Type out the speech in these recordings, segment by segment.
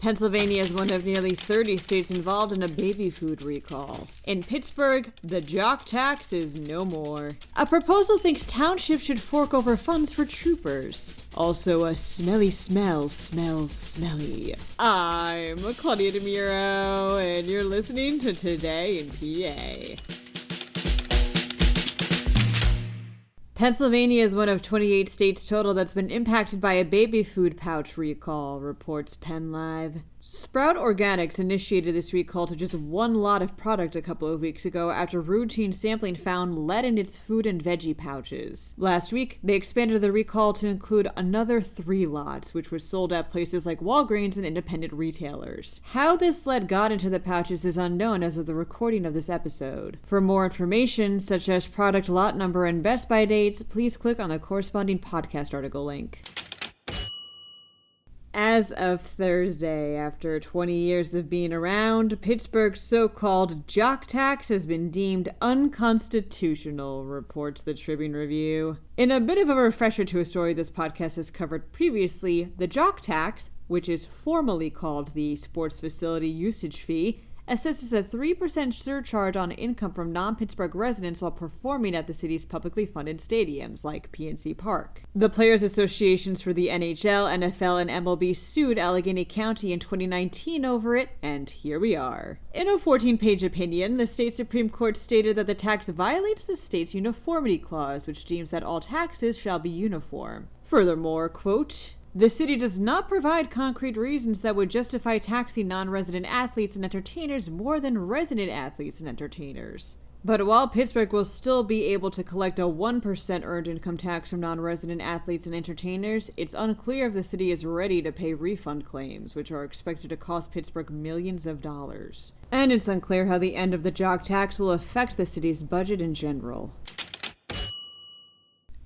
Pennsylvania is one of nearly 30 states involved in a baby food recall. In Pittsburgh, the jock tax is no more. A proposal thinks townships should fork over funds for troopers. Also, a smelly smell smells smelly. I'm Claudia Dimuro, and you're listening to Today in PA. Pennsylvania is one of 28 states total that's been impacted by a baby food pouch recall, reports PennLive. Sprout Organics initiated this recall to just one lot of product a couple of weeks ago after routine sampling found lead in its food and veggie pouches. Last week, they expanded the recall to include another 3 lots, which were sold at places like Walgreens and independent retailers. How this lead got into the pouches is unknown as of the recording of this episode. For more information, such as product lot number and best by dates, please click on the corresponding podcast article link. As of Thursday, after 20 years of being around, Pittsburgh's so-called jock tax has been deemed unconstitutional, reports the Tribune Review. In a bit of a refresher to a story this podcast has covered previously, the jock tax, which is formally called the Sports Facility Usage Fee, assesses a 3% surcharge on income from non-Pittsburgh residents while performing at the city's publicly funded stadiums, like PNC Park. The players' associations for the NHL, NFL, and MLB sued Allegheny County in 2019 over it, and here we are. In a 14-page opinion, the state Supreme Court stated that the tax violates the state's uniformity clause, which deems that all taxes shall be uniform. Furthermore, quote, "The city does not provide concrete reasons that would justify taxing non-resident athletes and entertainers more than resident athletes and entertainers." But while Pittsburgh will still be able to collect a 1% earned income tax from non-resident athletes and entertainers, it's unclear if the city is ready to pay refund claims, which are expected to cost Pittsburgh millions of dollars. And it's unclear how the end of the jock tax will affect the city's budget in general.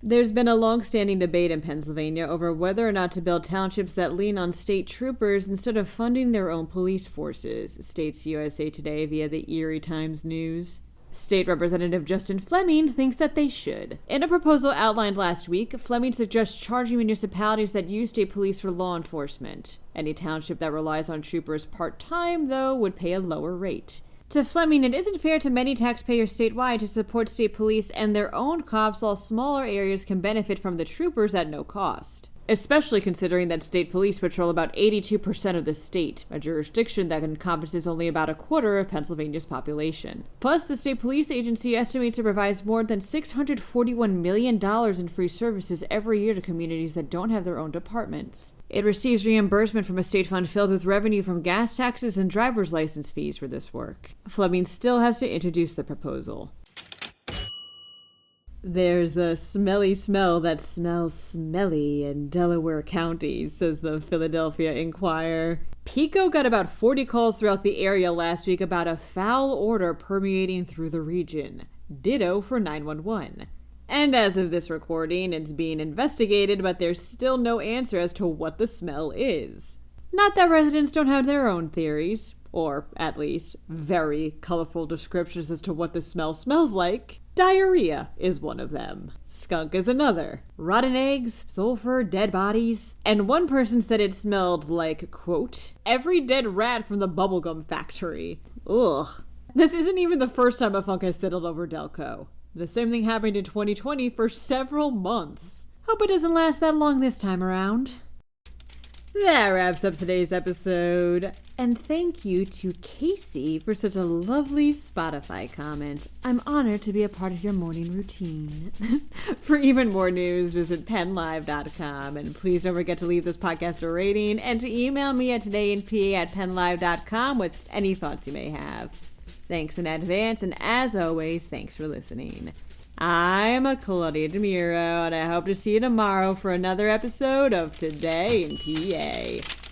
There's been a long-standing debate in Pennsylvania over whether or not to build townships that lean on state troopers instead of funding their own police forces, states USA Today via the Erie Times News. State Representative Justin Fleming thinks that they should. In a proposal outlined last week, Fleming suggests charging municipalities that use state police for law enforcement. Any township that relies on troopers part-time, though, would pay a lower rate. To Fleming, it isn't fair to many taxpayers statewide to support state police and their own cops while smaller areas can benefit from the troopers at no cost. Especially considering that state police patrol about 82% of the state, a jurisdiction that encompasses only about a quarter of Pennsylvania's population. Plus, the state police agency estimates it provides more than $641 million in free services every year to communities that don't have their own departments. It receives reimbursement from a state fund filled with revenue from gas taxes and driver's license fees for this work. Fleming still has to introduce the proposal. There's a smelly smell that smells smelly in Delaware County, says the Philadelphia Inquirer. PECO got about 40 calls throughout the area last week about a foul odor permeating through the region. Ditto for 911. And as of this recording, it's being investigated, but there's still no answer as to what the smell is. Not that residents don't have their own theories, or at least very colorful descriptions as to what the smell smells like. Diarrhea is one of them. Skunk is another. Rotten eggs, sulfur, dead bodies. And one person said it smelled like, quote, every dead rat from the bubblegum factory. Ugh. This isn't even the first time a funk has settled over Delco. The same thing happened in 2020 for several months. Hope it doesn't last that long this time around. That wraps up today's episode. And thank you to Casey for such a lovely Spotify comment. I'm honored to be a part of your morning routine. For even more news, visit PennLive.com. And please don't forget to leave this podcast a rating and to email me at todayinpa@PennLive.com with any thoughts you may have. Thanks in advance, and as always, thanks for listening. I'm Claudia Dimuro, and I hope to see you tomorrow for another episode of Today in PA.